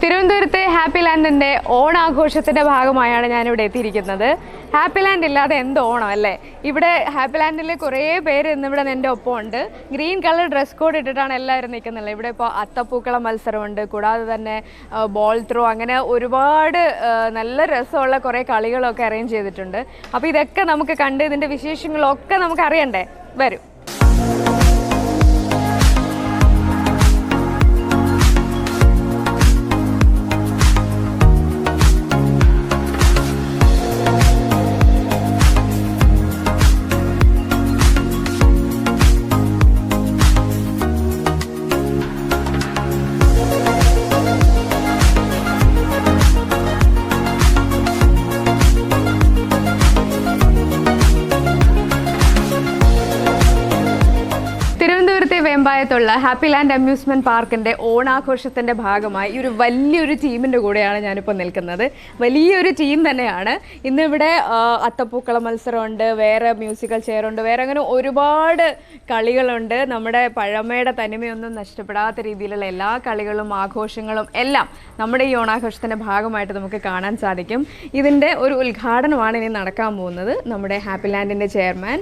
തിരുവനന്തപുരത്തെ ഹാപ്പി ലാൻഡിൻ്റെ ഓണാഘോഷത്തിൻ്റെ ഭാഗമായാണ് ഞാനിവിടെ എത്തിയിരിക്കുന്നത്. ഹാപ്പി ലാൻഡ് ഇല്ലാതെ എന്ത് ഓണം അല്ലേ? ഇവിടെ ഹാപ്പി ലാൻഡിൽ കുറേ പേര് ഇന്നിവിടെ എൻ്റെ ഒപ്പം ഉണ്ട്. ഗ്രീൻ കളർ ഡ്രസ് കോഡ് ഇട്ടിട്ടാണ് എല്ലാവരും നിൽക്കുന്നുള്ളത്. ഇവിടെ ഇപ്പോൾ അത്തപ്പൂക്കളം മത്സരമുണ്ട്, കൂടാതെ തന്നെ ബോൾ ത്രോ, അങ്ങനെ ഒരുപാട് നല്ല രസമുള്ള കുറേ കളികളൊക്കെ അറേഞ്ച് ചെയ്തിട്ടുണ്ട്. അപ്പോൾ ഇതൊക്കെ നമുക്ക് കണ്ട് ഇതിൻ്റെ വിശേഷങ്ങളൊക്കെ നമുക്ക് അറിയണ്ടേ? വരും. വെമ്പായത്തുള്ള ഹാപ്പി ലാൻഡ് അമ്യൂസ്മെന്റ് പാർക്കിന്റെ ഓണാഘോഷത്തിന്റെ ഭാഗമായി ഈ ഒരു വലിയൊരു ടീമിന്റെ കൂടെയാണ് ഞാനിപ്പോൾ നിൽക്കുന്നത്. വലിയൊരു ടീം തന്നെയാണ്. ഇന്നിവിടെ അത്തപ്പൂക്കളം മത്സരമുണ്ട്, വേറെ മ്യൂസിക്കൽ ചെയറുണ്ട്, വേറെ അങ്ങനെ ഒരുപാട് കളികളുണ്ട്. നമ്മുടെ പഴമയുടെ തനിമയൊന്നും നഷ്ടപ്പെടാത്ത രീതിയിലുള്ള എല്ലാ കളികളും ആഘോഷങ്ങളും എല്ലാം നമ്മുടെ ഈ ഓണാഘോഷത്തിന്റെ ഭാഗമായിട്ട് നമുക്ക് കാണാൻ സാധിക്കും. ഇതിൻ്റെ ഒരു ഉദ്ഘാടനമാണ് ഇനി നടക്കാൻ പോകുന്നത്. നമ്മുടെ ഹാപ്പി ലാൻഡിന്റെ ചെയർമാൻ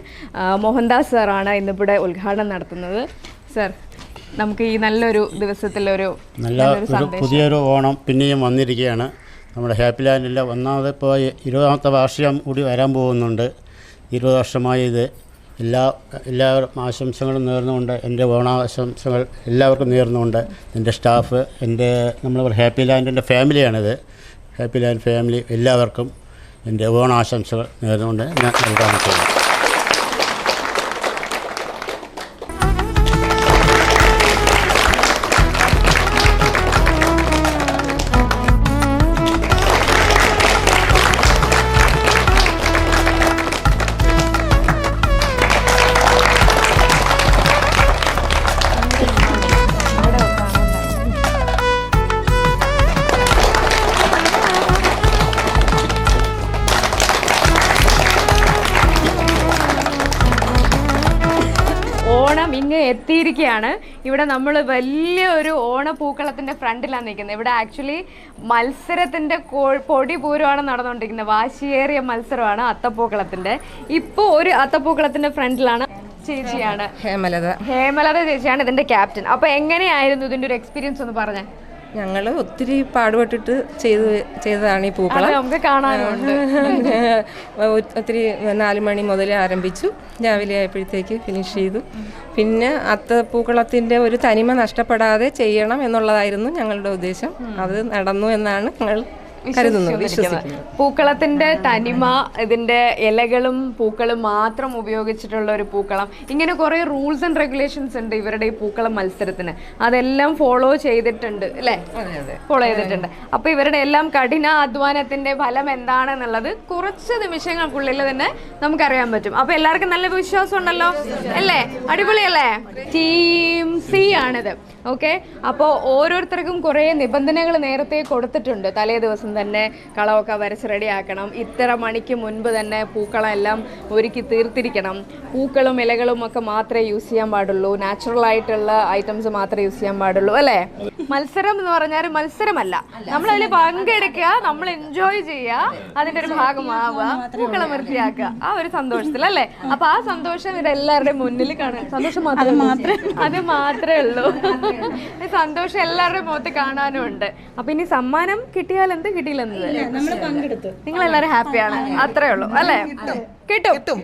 മോഹൻദാസ് സാറാണ് ഇന്നിവിടെ ഉദ്ഘാടനം നടത്തുന്നത്. സർ, നമുക്ക് ഈ നല്ലൊരു ദിവസത്തിലൊരു പുതിയൊരു ഓണം പിന്നെയും വന്നിരിക്കുകയാണ്. നമ്മുടെ ഹാപ്പി ലാൻഡിൻ്റെ ഒന്നാമത് ഇപ്പോൾ 20ാമത്തെ വാർഷികം കൂടി വരാൻ പോകുന്നുണ്ട്. 20 വർഷമായി ഇത് എല്ലാവരും ആശംസകളും നേർന്നുകൊണ്ട് എൻ്റെ ഓണാശംസകൾ എല്ലാവർക്കും നേർന്നുകൊണ്ട് എൻ്റെ സ്റ്റാഫ്, നമ്മൾ ഹാപ്പി ലാൻഡിൻ്റെ ഫാമിലിയാണിത്. ഹാപ്പി ലാൻഡ് ഫാമിലി എല്ലാവർക്കും എൻ്റെ ഓണാശംസകൾ നേർന്നുകൊണ്ട് ഞാൻ നൽകാൻ ചെയ്യുന്നു. ഓണം ഇങ്ങ് എത്തിയിരിക്കുകയാണ്. ഇവിടെ നമ്മൾ വലിയൊരു ഓണപ്പൂക്കളത്തിൻ്റെ ഫ്രണ്ടിലാണ് നിൽക്കുന്നത്. ഇവിടെ ആക്ച്വലി മത്സരത്തിൻ്റെ പൊടി പൂരമാണ് നടന്നുകൊണ്ടിരിക്കുന്നത്. വാശിയേറിയ മത്സരമാണ് അത്തപ്പൂക്കളത്തിൻ്റെ. ഇപ്പോൾ ഒരു അത്തപ്പൂക്കളത്തിൻ്റെ ഫ്രണ്ടിലാണ് ചേച്ചിയാണ് ഹേമലത ചേച്ചിയാണ് ഇതിൻ്റെ ക്യാപ്റ്റൻ. അപ്പോൾ എങ്ങനെയായിരുന്നു ഇതിൻ്റെ ഒരു എക്സ്പീരിയൻസ് ഒന്ന് പറഞ്ഞേ? ഞങ്ങൾ ഒത്തിരി പാടുപെട്ടിട്ട് ചെയ്തതാണ് ഈ പൂക്കളം. നമുക്ക് കാണാനുണ്ട്. ഒത്തിരി 4 മണി മുതൽ ആരംഭിച്ചു, രാവിലെ ആയപ്പോഴത്തേക്ക് ഫിനിഷ് ചെയ്തു. പിന്നെ അത്തപ്പൂക്കളത്തിൻ്റെ ഒരു തനിമ നഷ്ടപ്പെടാതെ ചെയ്യണം എന്നുള്ളതായിരുന്നു ഞങ്ങളുടെ ഉദ്ദേശം. അത് നടന്നു എന്നാണ് ഞങ്ങൾ പൂക്കളത്തിന്റെ തനിമ, ഇതിന്റെ ഇലകളും പൂക്കളും മാത്രം ഉപയോഗിച്ചിട്ടുള്ള ഒരു പൂക്കളം. ഇങ്ങനെ കുറെ റൂൾസ് ആൻഡ് റെഗുലേഷൻസ് ഉണ്ട് ഇവരുടെ ഈ പൂക്കളം മത്സരത്തിന്. അതെല്ലാം ഫോളോ ചെയ്തിട്ടുണ്ട് അല്ലേ? ഫോളോ ചെയ്തിട്ടുണ്ട്. അപ്പൊ ഇവരുടെ എല്ലാം കഠിന അധ്വാനത്തിന്റെ ഫലം എന്താണെന്നുള്ളത് കുറച്ച് നിമിഷങ്ങൾക്കുള്ളിൽ തന്നെ നമുക്കറിയാൻ പറ്റും. അപ്പൊ എല്ലാവർക്കും നല്ല വിശ്വാസം ഉണ്ടല്ലോ അല്ലേ? അടിപൊളിയല്ലേ? ടീം സി ആണിത്. ഓക്കെ, അപ്പോൾ ഓരോരുത്തർക്കും കുറേ നിബന്ധനകൾ നേരത്തെ കൊടുത്തിട്ടുണ്ട്. തലേ ദിവസം തന്നെ കളമൊക്കെ വരച്ച് റെഡിയാക്കണം, ഇത്ര മണിക്ക് മുൻപ് തന്നെ പൂക്കളം എല്ലാം ഒരുക്കി തീർത്തിരിക്കണം, പൂക്കളും ഇലകളും ഒക്കെ മാത്രമേ യൂസ് ചെയ്യാൻ പാടുള്ളൂ, നാച്ചുറൽ ആയിട്ടുള്ള ഐറ്റംസ് മാത്രമേ യൂസ് ചെയ്യാൻ പാടുള്ളൂ അല്ലേ? മത്സരം എന്ന് പറഞ്ഞാൽ മത്സരമല്ല, നമ്മളതിൽ പങ്കെടുക്കുക, നമ്മൾ എൻജോയ് ചെയ്യുക, അതിൻ്റെ ഒരു ഭാഗമാവുക, പൂക്കളം വൃത്തിയാക്കുക, ആ ഒരു സന്തോഷത്തിൽ അല്ലേ? അപ്പൊ ആ സന്തോഷം ഇതെല്ലാവരുടെയും മുന്നിൽ കാണാൻ, സന്തോഷം അത് മാത്രമേ ഉള്ളൂ. സന്തോഷം എല്ലാവരുടെയും മുഖത്ത് കാണാനും ഉണ്ട്. അപ്പൊ ഇനി സമ്മാനം കിട്ടിയാൽ എന്ത്, കിട്ടിയില്ലെന്ന് നിങ്ങൾ എല്ലാവരും ഹാപ്പിയാണ്, അത്രേ ഉള്ളൂ അല്ലേ? കിട്ടും.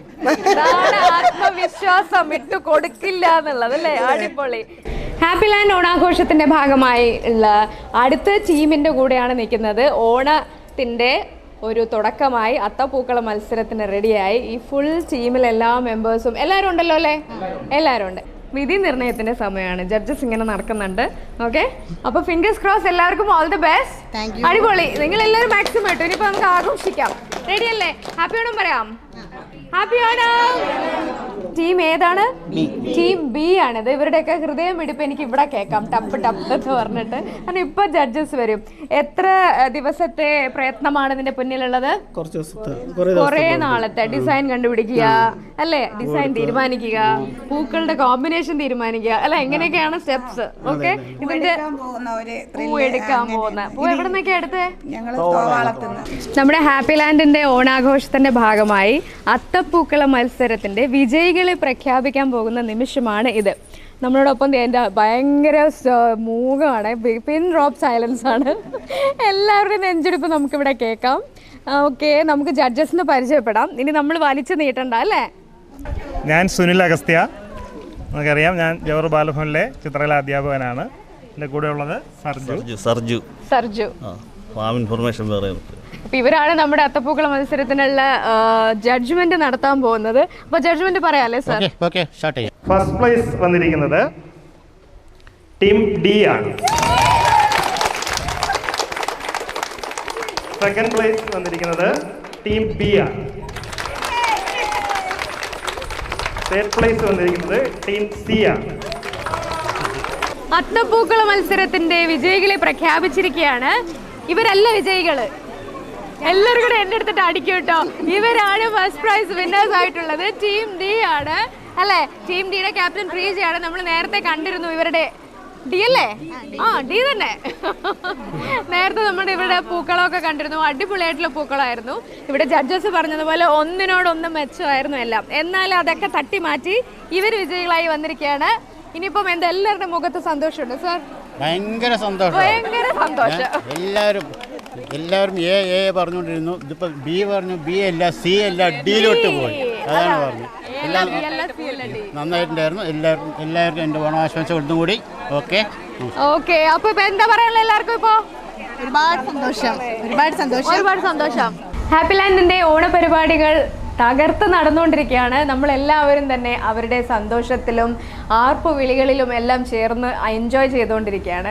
ആത്മവിശ്വാസം വിട്ടു കൊടുക്കില്ല എന്നുള്ളത് അല്ലേ? അടിപൊളി. ഹാപ്പി ലാൻഡ് ഓണാഘോഷത്തിന്റെ ഭാഗമായി ഉള്ള അടുത്ത ടീമിന്റെ കൂടെയാണ് നിൽക്കുന്നത്. ഓണത്തിന്റെ ഒരു തുടക്കമായി അത്തപ്പൂക്കള മത്സരത്തിന് റെഡിയായി ഈ ഫുൾ ടീമിൽ എല്ലാ മെമ്പേഴ്സും എല്ലാവരും ഉണ്ടല്ലോ അല്ലേ? എല്ലാവരും ഉണ്ട്. വിധി നിർണയത്തിന്റെ സമയമാണ്. ജഡ്ജസ് ഇങ്ങനെ നടക്കുന്നുണ്ട്. ഓക്കെ, അപ്പൊ ഫിംഗേഴ്സ് ക്രോസ്. എല്ലാവർക്കും ഓൾ ദി ബെസ്റ്റ്. അടിപൊളി. നിങ്ങൾ എല്ലാവരും മാക്സിമം ഇട്ടു. ഇനിയിപ്പോ നമുക്ക് ആഘോഷിക്കാം. റെഡി അല്ലേ? ഹാപ്പി ഓണം പറയാം. ഹാപ്പി ഓണം. ടീം ഏതാണ്? ടീം ബി ആണിത്. ഇവരുടെയൊക്കെ ഹൃദയം ഇടിപ്പ് എനിക്ക് ഇവിടെ കേൾക്കാം, ടപ്പ് ടപ്പ് എന്ന് പറഞ്ഞിട്ട്. കാരണം ഇപ്പൊ ജഡ്ജസ് വരും. എത്ര ദിവസത്തെ പ്രയത്നമാണ് ഇതിന്റെ പിന്നിലുള്ളത്? കുറേ നാളത്തെ ഡിസൈൻ കണ്ടുപിടിക്കുക അല്ലേ, ഡിസൈൻ തീരുമാനിക്കുക, പൂക്കളുടെ കോമ്പിനേഷൻ തീരുമാനിക്കുക അല്ല, എങ്ങനെയൊക്കെയാണ് സ്റ്റെപ്സ്. ഓക്കെ, ഇതിന്റെ പൂ എടുക്കാൻ പോകുന്ന പൂ എവിടെ നിന്നൊക്കെ എടുത്തേ? നമ്മുടെ ഹാപ്പി ലാൻഡിന്റെ ഓണാഘോഷത്തിന്റെ ഭാഗമായി അത്തപ്പൂക്കള മത്സരത്തിന്റെ വിജയികളെ പ്രഖ്യാപിക്കാൻ പോകുന്ന നിമിഷമാണ് ഇത്. നമ്മളോടൊപ്പം എൻ്റെ ഭയങ്കര മൂകമാണ്, പിൻ ഡ്രോപ്പ് സൈലൻസ് ആണ്. എല്ലാവരുടെയും നെഞ്ചെടുപ്പ് നമുക്കിവിടെ കേൾക്കാം. ഓക്കെ, നമുക്ക് ജഡ്ജസിന് പരിചയപ്പെടാം. ഇനി നമ്മൾ വലിച്ചു നീട്ടണ്ട അല്ലേ? ഞാൻ സുനിൽ അഗസ്ത്യ, നമുക്കറിയാം. ഞാൻ ജവഹർ ബാലഭവനിലെ ചിത്രകലാ അധ്യാപകനാണ്. എൻ്റെ കൂടെ ഉള്ളത് സർജു. ഫാം ഇൻഫർമേഷൻ വേറെ. അപ്പം ഇവരാണ് നമ്മുടെ അത്തപ്പൂക്കള മത്സരത്തിനുള്ള ജഡ്ജ്മെന്റ് നടത്താൻ പോകുന്നത്. അപ്പൊ ജഡ്ജ്മെന്റ് പറയാല്ലേ സാർ? ഓക്കെ, സ്റ്റാർട്ട് ചെയ്യാം. ഫസ്റ്റ് പ്ലേസ് വന്നിരിക്കുന്നത് ടീം ഡി ആണ്. സെക്കൻഡ് പ്ലേസ് വന്നിരിക്കുന്നത് ടീം ബി ആണ്. തേർഡ് പ്ലേസ് വന്നിരിക്കുന്നത് ടീം സി ആണ്. അത്തപ്പൂക്കള മത്സരത്തിന്റെ വിജയികളെ പ്രഖ്യാപിച്ചിരിക്കുകയാണ്. ഇവരല്ല വിജയികള്, എല്ലാവരും കൂടെ എന്നെ എടുത്തിട്ട് അടിക്കും കേട്ടോ. ഇവരാണ് ഫസ്റ്റ് പ്രൈസ് വിന്നേഴ്സ് ആയിട്ടുള്ളത്. ടീം ഡി ആണ് അല്ലെ? ടീം ഡിയുടെ ക്യാപ്റ്റൻ പ്രീജയാണ്. നമ്മൾ നേരത്തെ കണ്ടിരുന്നു ഇവരുടെ. ഡി അല്ലേ? ആ, ഡി തന്നെ. നേരത്തെ നമ്മുടെ ഇവിടെ പൂക്കളമൊക്കെ കണ്ടിരുന്നു, അടിപൊളിയായിട്ടുള്ള പൂക്കളമായിരുന്നു. ഇവിടെ ജഡ്ജസ് പറഞ്ഞതുപോലെ ഒന്നിനോടൊന്നും മെച്ചമായിരുന്നു എല്ലാം. എന്നാൽ അതൊക്കെ തട്ടി മാറ്റി ഇവർ വിജയികളായി വന്നിരിക്കുകയാണ്. ഇനിയിപ്പം എന്താ എല്ലാവരുടെ മുഖത്ത് സന്തോഷമുണ്ട് സാർ? ഭയങ്കര സന്തോഷം. എല്ലാവരും എ പറഞ്ഞുകൊണ്ടിരുന്നു. ഇതിപ്പോ ബി പറഞ്ഞു, ബി അല്ല സി അല്ല ഡിയിലോട്ട് പോയി. അതാണ് പറഞ്ഞു. എല്ലാം നന്നായിട്ടുണ്ടായിരുന്നു. എല്ലാവർക്കും എൻ്റെ ഓണാശംസ ഒന്നും കൂടി. ഓക്കെ, അപ്പൊ ഇപ്പൊ എന്താ പറയാനുള്ള എല്ലാവർക്കും? ഇപ്പോ ഒരുപാട് സന്തോഷം. ഹാപ്പി ലാൻഡിന്റെ ഓണപരിപാടികൾ തകർത്ത് നടന്നുകൊണ്ടിരിക്കുകയാണ്. നമ്മളെല്ലാവരും തന്നെ അവരുടെ സന്തോഷത്തിലും ആർപ്പുവിളികളിലും എല്ലാം ചേർന്ന് എൻജോയ് ചെയ്തുകൊണ്ടിരിക്കുകയാണ്.